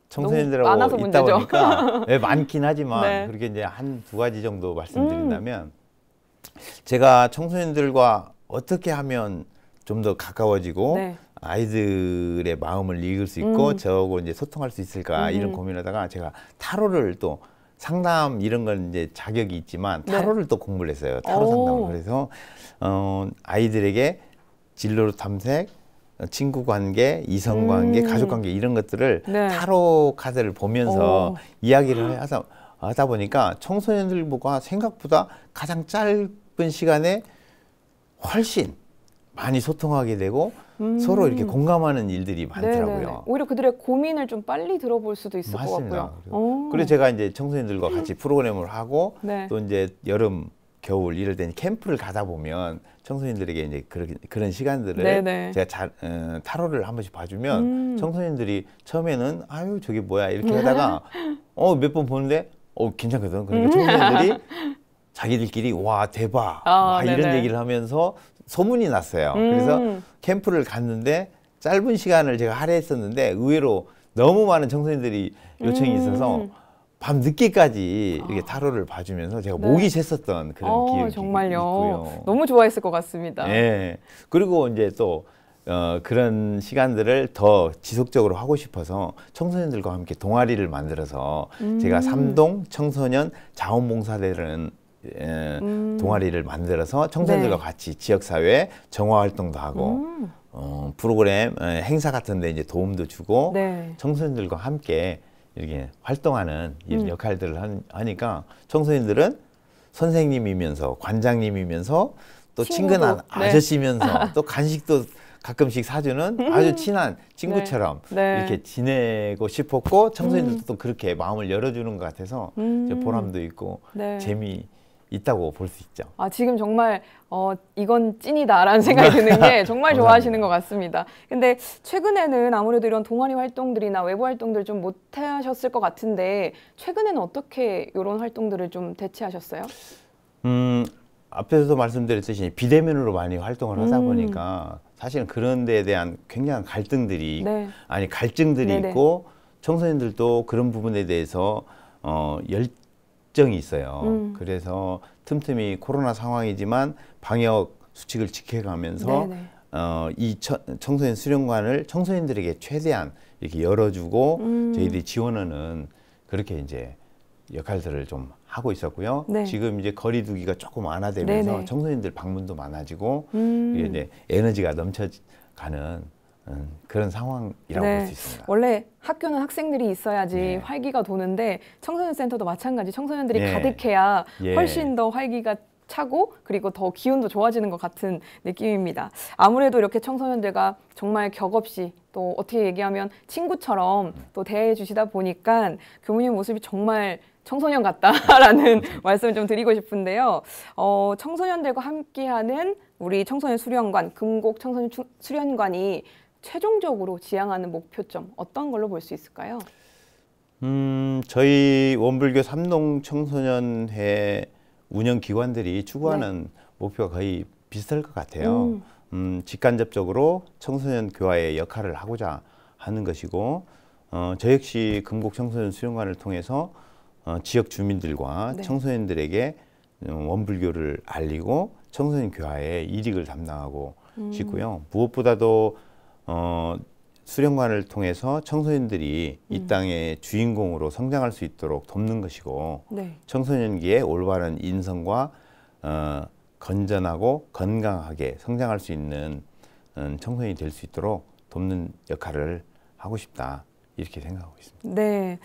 청소년들하고 많아서 있다 문제죠. 보니까 네, 많긴 하지만 네. 그렇게 이제 한 두 가지 정도 말씀드린다면 제가 청소년들과 어떻게 하면 좀 더 가까워지고 네. 아이들의 마음을 읽을 수 있고 저하고 이제 소통할 수 있을까 이런 고민하다가 제가 타로를 또 상담 이런 건 이제 자격이 있지만 타로를 또 공부를 했어요. 타로 상담을. 그래서 아이들에게 진로 탐색, 친구 관계, 이성 관계, 가족 관계 이런 것들을 네. 타로 카드를 보면서 이야기를 하다 보니까 청소년들과 생각보다 가장 짧은 시간에 훨씬 많이 소통하게 되고 서로 이렇게 공감하는 일들이 많더라고요. 네네네. 오히려 그들의 고민을 좀 빨리 들어볼 수도 있을 맞습니다. 것 같고요. 그래서 제가 이제 청소년들과 같이 프로그램을 하고 네. 또 이제 여름, 겨울 이럴 때 캠프를 가다 보면 청소년들에게 이제 그런 시간들을 네네. 제가 타로를 한 번씩 봐주면 청소년들이 처음에는 아유 저게 뭐야 이렇게 하다가 몇 번 보는데 괜찮거든. 그러니까 청소년들이 자기들끼리 와 대박 막 이런 네네. 얘기를 하면서 소문이 났어요. 그래서 캠프를 갔는데 짧은 시간을 제가 할애했었는데 의외로 너무 많은 청소년들이 요청이 있어서 밤 늦게까지 이렇게 타로를 봐주면서 제가 네. 목이 샜었던 그런 기억이 정말요. 있고요. 너무 좋아했을 것 같습니다. 네. 그리고 이제 또 그런 시간들을 더 지속적으로 하고 싶어서 청소년들과 함께 동아리를 만들어서 제가 삼동 청소년 자원봉사대라는 동아리를 만들어서 청소년들과 네. 같이 지역사회 정화활동도 하고 프로그램 행사 같은 데 이제 도움도 주고 네. 청소년들과 함께 이렇게 활동하는 이런 역할들을 하니까 청소년들은 선생님이면서 관장님이면서 또 친구도, 친근한 네. 아저씨면서 또 간식도 가끔씩 사주는 아주 친한 친구처럼 네. 이렇게 지내고 싶었고 청소년들도 또 그렇게 마음을 열어주는 것 같아서 이제 보람도 있고 네. 재미있다고 볼 수 있죠. 지금 정말 이건 찐이다라는 생각이 드는 게 정말 좋아하시는 것 같습니다. 근데 최근에는 아무래도 이런 동아리 활동들이나 외부 활동들 좀 못 하셨을 것 같은데 최근에는 어떻게 이런 활동들을 좀 대체하셨어요? 앞에서도 말씀드렸듯이 비대면으로 많이 활동을 하다 보니까 사실은 그런 데에 대한 굉장한 갈등들이 네. 갈증들이 네네. 있고 청소년들도 그런 부분에 대해서 열정이 있어요. 그래서 틈틈이 코로나 상황이지만 방역 수칙을 지켜가면서 네네. 이 청소년 수련관을 청소년들에게 최대한 이렇게 열어주고 저희들이 지원하는 그렇게 이제 역할들을 좀 하고 있었고요. 네. 지금 이제 거리두기가 조금 완화되면서 네네. 청소년들 방문도 많아지고 이게 이제 에너지가 넘쳐가는 그런 상황이라고 볼 수 있습니다. 원래 학교는 학생들이 있어야지 네. 활기가 도는데 청소년 센터도 마찬가지 청소년들이 예. 가득해야 예. 훨씬 더 활기가 차고 그리고 더 기운도 좋아지는 것 같은 느낌입니다. 아무래도 이렇게 청소년들과 정말 격없이 또 어떻게 얘기하면 친구처럼 또 대해 주시다 보니까 교무님 모습이 정말 청소년 같다라는 말씀을 좀 드리고 싶은데요. 청소년들과 함께하는 우리 청소년 수련관, 금곡 청소년 수련관이 최종적으로 지향하는 목표점 어떤 걸로 볼 수 있을까요? 저희 원불교 삼동 청소년회 운영 기관들이 추구하는 목표가 거의 비슷할 것 같아요. 직간접적으로 청소년 교화의 역할을 하고자 하는 것이고, 저 역시 금곡 청소년 수련관을 통해서 지역 주민들과 청소년들에게 원불교를 알리고 청소년 교화의 이익을 담당하고 싶고요. 무엇보다도 수련관을 통해서 청소년들이 이 땅의 주인공으로 성장할 수 있도록 돕는 것이고 청소년기의 올바른 인성과 건전하고 건강하게 성장할 수 있는 청소년이 될 수 있도록 돕는 역할을 하고 싶다 이렇게 생각하고 있습니다. 네.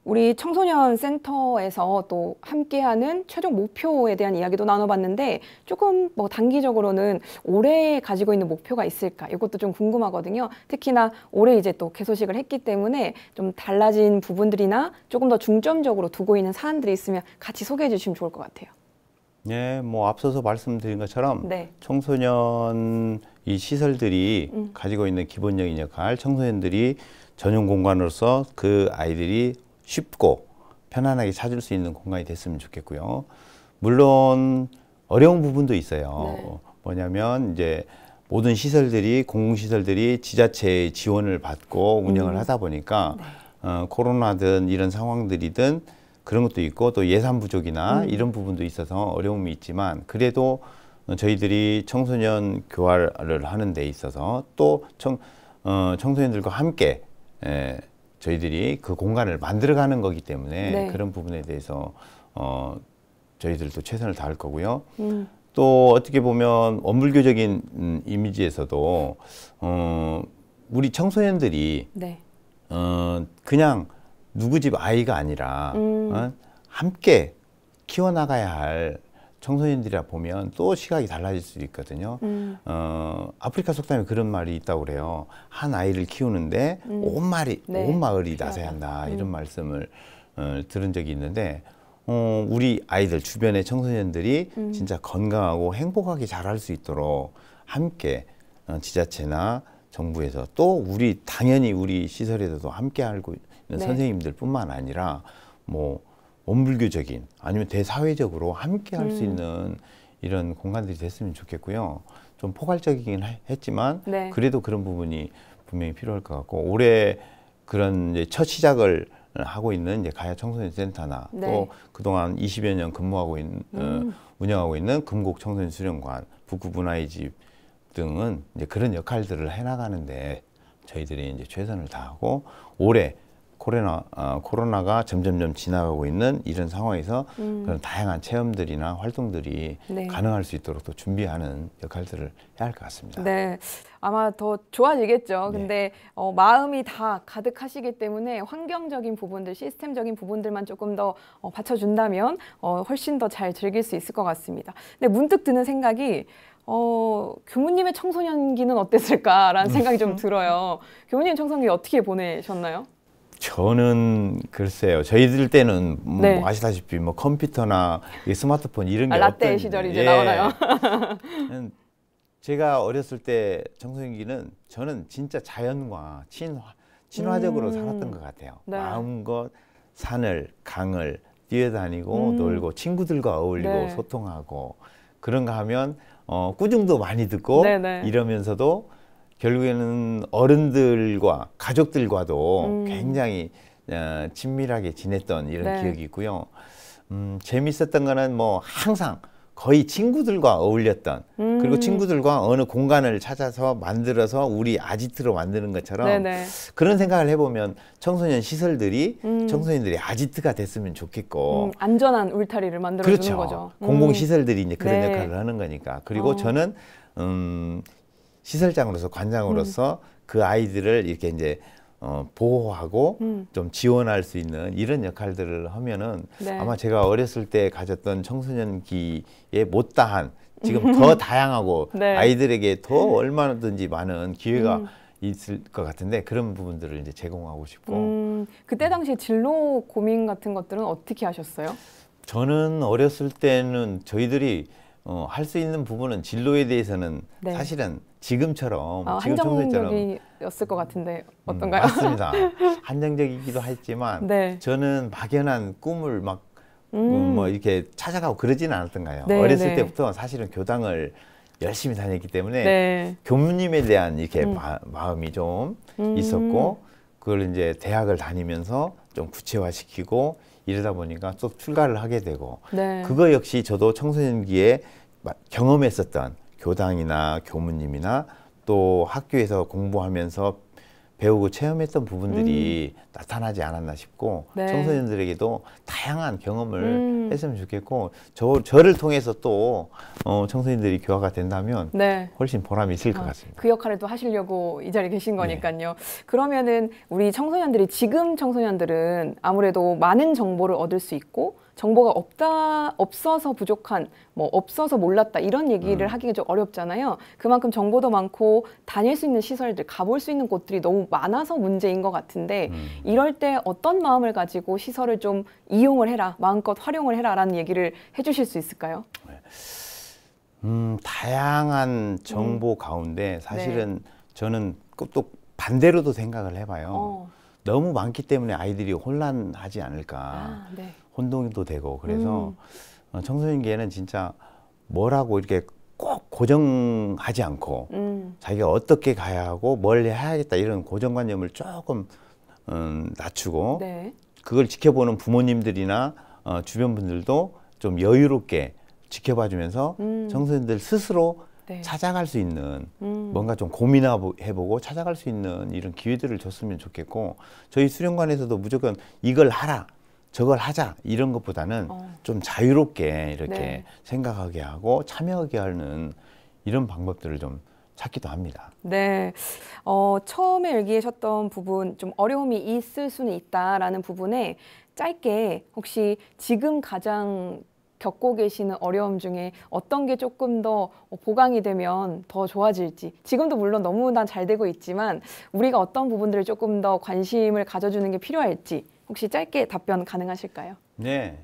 우리 청소년 센터에서 또 함께하는 최종 목표에 대한 이야기도 나눠봤는데 조금 뭐 단기적으로는 올해 가지고 있는 목표가 있을까 이것도 좀 궁금하거든요. 특히나 올해 이제 또 개소식을 했기 때문에 좀 달라진 부분들이나 조금 더 중점적으로 두고 있는 사안들이 있으면 같이 소개해 주시면 좋을 것 같아요. 네, 뭐 앞서서 말씀드린 것처럼 청소년 이 시설들이 가지고 있는 기본적인 역할, 청소년들이 전용 공간으로서 그 아이들이 쉽고 편안하게 찾을 수 있는 공간이 됐으면 좋겠고요. 물론 어려운 부분도 있어요. 뭐냐면 이제 모든 시설들이 공공시설들이 지자체의 지원을 받고 운영을 하다 보니까 코로나든 이런 상황들이든 그런 것도 있고 또 예산 부족이나 이런 부분도 있어서 어려움이 있지만 그래도 저희들이 청소년 교화를 하는 데 있어서 또 청소년들과 함께 저희들이 그 공간을 만들어가는 거기 때문에 그런 부분에 대해서 저희들도 최선을 다할 거고요. 또 어떻게 보면 원불교적인 이미지에서도 우리 청소년들이 그냥 누구 집 아이가 아니라 함께 키워나가야 할 청소년들이라 보면 또 시각이 달라질 수 있거든요. 아프리카 속담에 그런 말이 있다고 그래요. 한 아이를 키우는데 온 마을이 나서야 한다. 이런 말씀을 들은 적이 있는데 우리 아이들 주변의 청소년들이 진짜 건강하고 행복하게 자랄 수 있도록 함께 지자체나 정부에서 또 당연히 우리 시설에서도 함께 알고 있는 선생님들 뿐만 아니라 뭐 원불교적인 아니면 대사회적으로 함께 할 수 있는 이런 공간들이 됐으면 좋겠고요. 좀 포괄적이긴 했지만 그래도 그런 부분이 분명히 필요할 것 같고 올해 그런 이제 첫 시작을 하고 있는 이제 가야 청소년 센터나 또 그동안 20여 년 근무하고 있는 운영하고 있는 금곡 청소년 수련관, 북구 문화의 집 등은 이제 그런 역할들을 해나가는데 저희들이 이제 최선을 다하고 올해 코로나가 점점점 지나가고 있는 이런 상황에서 그런 다양한 체험들이나 활동들이 가능할 수 있도록 또 준비하는 역할들을 해야 할 것 같습니다. 네, 아마 더 좋아지겠죠. 근데 마음이 다 가득하시기 때문에 환경적인 부분들, 시스템적인 부분들만 조금 더 받쳐준다면 훨씬 더 잘 즐길 수 있을 것 같습니다. 근데 문득 드는 생각이 교무님의 청소년기는 어땠을까라는 생각이 좀 들어요. 교무님 청소년기 어떻게 보내셨나요? 저는 글쎄요. 저희들 때는 뭐 아시다시피 뭐 컴퓨터나 스마트폰 이런 게 라떼 시절이 이제 나오나요? 제가 어렸을 때 청소년기는 저는 진짜 자연과 친화적으로 살았던 것 같아요. 마음껏 산을 강을 뛰어다니고 놀고 친구들과 어울리고 소통하고 그런가 하면 꾸중도 많이 듣고 이러면서도 결국에는 어른들과 가족들과도 굉장히 친밀하게 지냈던 이런 기억이 있고요. 재밌었던 거는 뭐 항상 거의 친구들과 어울렸던 그리고 친구들과 어느 공간을 찾아서 만들어서 우리 아지트로 만드는 것처럼 그런 생각을 해보면 청소년 시설들이 청소년들이 아지트가 됐으면 좋겠고 안전한 울타리를 만들어주는 거죠. 공공시설들이 이제 그런 역할을 하는 거니까. 그리고 저는 시설장으로서 관장으로서 그 아이들을 이렇게 이제 보호하고 좀 지원할 수 있는 이런 역할들을 하면은 네. 아마 제가 어렸을 때 가졌던 청소년기에 못다한 지금 더 다양하고 네. 아이들에게 더 얼마든지 많은 기회가 있을 것 같은데 그런 부분들을 이제 제공하고 싶고. 그때 당시 진로 고민 같은 것들은 어떻게 하셨어요? 저는 어렸을 때는 저희들이 할 수 있는 부분은 진로에 대해서는 네. 사실은 지금처럼 지금 한정적이었을 것 같은데 어떤가요? 맞습니다. 한정적이기도 했지만 네. 저는 막연한 꿈을 막 뭐 이렇게 찾아가고 그러지는 않았던가요. 네, 어렸을 네. 때부터 사실은 교당을 열심히 다녔기 때문에 네. 교무님에 대한 이렇게 마음이 좀 있었고 그걸 이제 대학을 다니면서 좀 구체화시키고 이러다 보니까 또 출가를 하게 되고 네. 그거 역시 저도 청소년기에 경험했었던 교당이나 교무님이나 또 학교에서 공부하면서 배우고 체험했던 부분들이 나타나지 않았나 싶고 네. 청소년들에게도 다양한 경험을 했으면 좋겠고 저를 통해서 또 청소년들이 교화가 된다면 네. 훨씬 보람이 있을 것 같습니다. 그 역할을 또 하시려고 이 자리에 계신 거니까요. 그러면은 우리 청소년들이 지금 청소년들은 아무래도 많은 정보를 얻을 수 있고 정보가 없어서 부족한, 뭐 없어서 몰랐다 이런 얘기를 하기가 좀 어렵잖아요. 그만큼 정보도 많고 다닐 수 있는 시설들, 가볼 수 있는 곳들이 너무 많아서 문제인 것 같은데 이럴 때 어떤 마음을 가지고 시설을 좀 이용을 해라, 마음껏 활용을 해라라는 얘기를 해주실 수 있을까요? 다양한 정보 가운데 사실은 저는 또 반대로도 생각을 해봐요. 너무 많기 때문에 아이들이 혼란하지 않을까. 네. 혼동도 되고 그래서 청소년기에는 진짜 뭐라고 이렇게 꼭 고정하지 않고 자기가 어떻게 가야 하고 뭘 해야겠다 이런 고정관념을 조금 낮추고 네. 그걸 지켜보는 부모님들이나 주변 분들도 좀 여유롭게 지켜봐주면서 청소년들 스스로 네. 찾아갈 수 있는 뭔가 좀 고민해보고 찾아갈 수 있는 이런 기회들을 줬으면 좋겠고 저희 수련관에서도 무조건 이걸 하라 저걸 하자 이런 것보다는 좀 자유롭게 이렇게 네. 생각하게 하고 참여하게 하는 이런 방법들을 좀 찾기도 합니다. 네, 처음에 얘기하셨던 부분 좀 어려움이 있을 수는 있다라는 부분에 짧게 혹시 지금 가장 겪고 계시는 어려움 중에 어떤 게 조금 더 보강이 되면 더 좋아질지 지금도 물론 너무나 잘 되고 있지만 우리가 어떤 부분들을 조금 더 관심을 가져주는 게 필요할지 혹시 짧게 답변 가능하실까요? 네.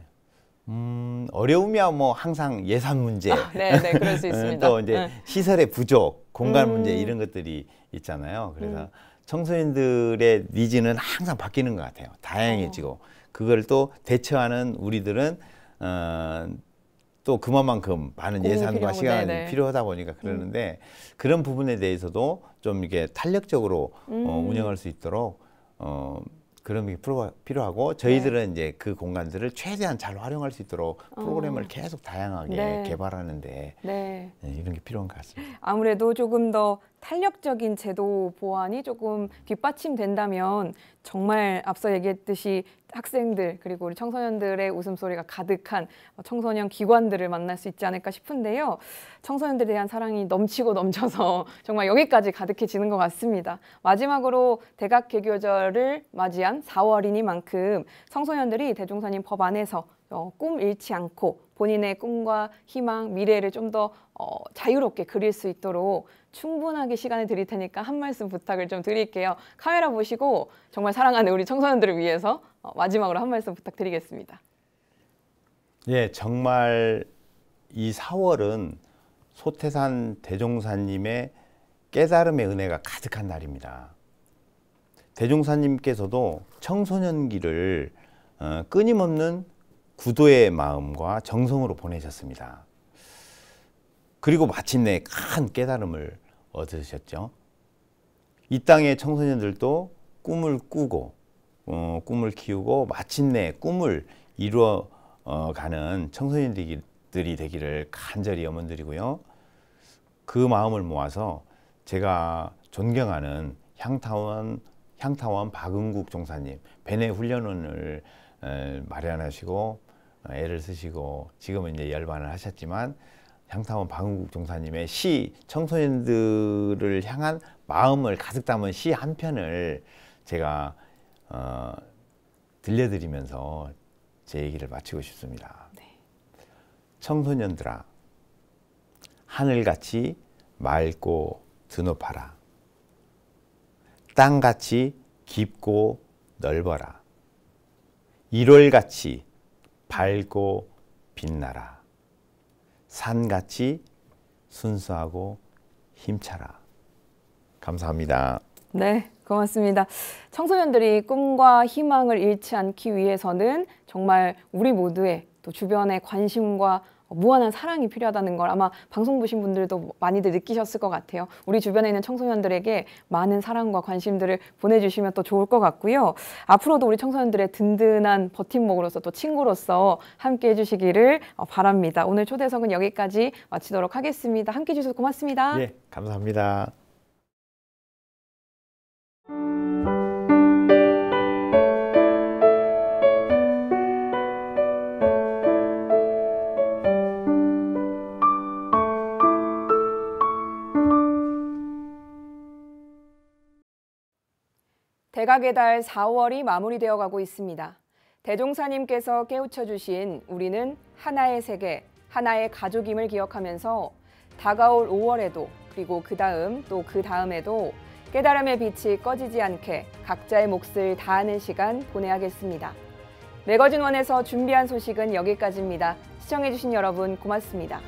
어려움이야 뭐 항상 예산 문제, 네, 그럴 수 있습니다. 또 이제 시설의 부족, 공간 문제 이런 것들이 있잖아요. 그래서 청소년들의 니즈는 항상 바뀌는 것 같아요. 다양해지고 그걸 또 대처하는 우리들은 또 그만큼 많은 예산과 시간이 필요하다 보니까 그러는데 그런 부분에 대해서도 좀 이게 탄력적으로 운영할 수 있도록 그런 게 필요하고 저희들은 이제 그 공간들을 최대한 잘 활용할 수 있도록 프로그램을 계속 다양하게 개발하는데 이런 게 필요한 것 같습니다. 아무래도 조금 더 탄력적인 제도 보완이 조금 뒷받침된다면 정말 앞서 얘기했듯이 학생들 그리고 우리 청소년들의 웃음소리가 가득한 청소년 기관들을 만날 수 있지 않을까 싶은데요. 청소년들에 대한 사랑이 넘치고 넘쳐서 정말 여기까지 가득해지는 것 같습니다. 마지막으로 대각 개교절을 맞이한 4월이니만큼 청소년들이 대종사님 법 안에서 꿈 잃지 않고 본인의 꿈과 희망, 미래를 좀 더 자유롭게 그릴 수 있도록 충분하게 시간을 드릴 테니까 한 말씀 부탁을 좀 드릴게요. 카메라 보시고 정말 사랑하는 우리 청소년들을 위해서 마지막으로 한 말씀 부탁드리겠습니다. 예, 정말 이 4월은 소태산 대종사님의 깨달음의 은혜가 가득한 날입니다. 대종사님께서도 청소년기를 끊임없는 구도의 마음과 정성으로 보내셨습니다. 그리고 마침내 큰 깨달음을 얻으셨죠. 이 땅의 청소년들도 꿈을 꾸고 꿈을 키우고 마침내 꿈을 이루어가는 청소년들이 되기를 간절히 염원드리고요. 그 마음을 모아서 제가 존경하는 향타원 박은국 종사님 배내 훈련원을 마련하시고 애를 쓰시고 지금은 이제 열반을 하셨지만 향타원 박은국 종사님의 시, 청소년들을 향한 마음을 가득 담은 시 한 편을 제가 들려드리면서 제 얘기를 마치고 싶습니다. 네. 청소년들아, 하늘같이 맑고 드높아라. 땅같이 깊고 넓어라. 1월같이 밝고 빛나라. 산같이 순수하고 힘차라. 감사합니다. 네, 고맙습니다. 청소년들이 꿈과 희망을 잃지 않기 위해서는 정말 우리 모두의 또 주변의 관심과 무한한 사랑이 필요하다는 걸 아마 방송 보신 분들도 많이들 느끼셨을 것 같아요. 우리 주변에 있는 청소년들에게 많은 사랑과 관심들을 보내주시면 또 좋을 것 같고요. 앞으로도 우리 청소년들의 든든한 버팀목으로서 또 친구로서 함께 해주시기를 바랍니다. 오늘 초대석은 여기까지 마치도록 하겠습니다. 함께 해주셔서 고맙습니다. 예, 감사합니다. 대각의 달 4월이 마무리되어 가고 있습니다. 대종사님께서 깨우쳐 주신 우리는 하나의 세계, 하나의 가족임을 기억하면서 다가올 5월에도 그리고 그 다음 또 그 다음에도 깨달음의 빛이 꺼지지 않게 각자의 몫을 다하는 시간 보내야겠습니다. 매거진 원에서 준비한 소식은 여기까지입니다. 시청해주신 여러분 고맙습니다.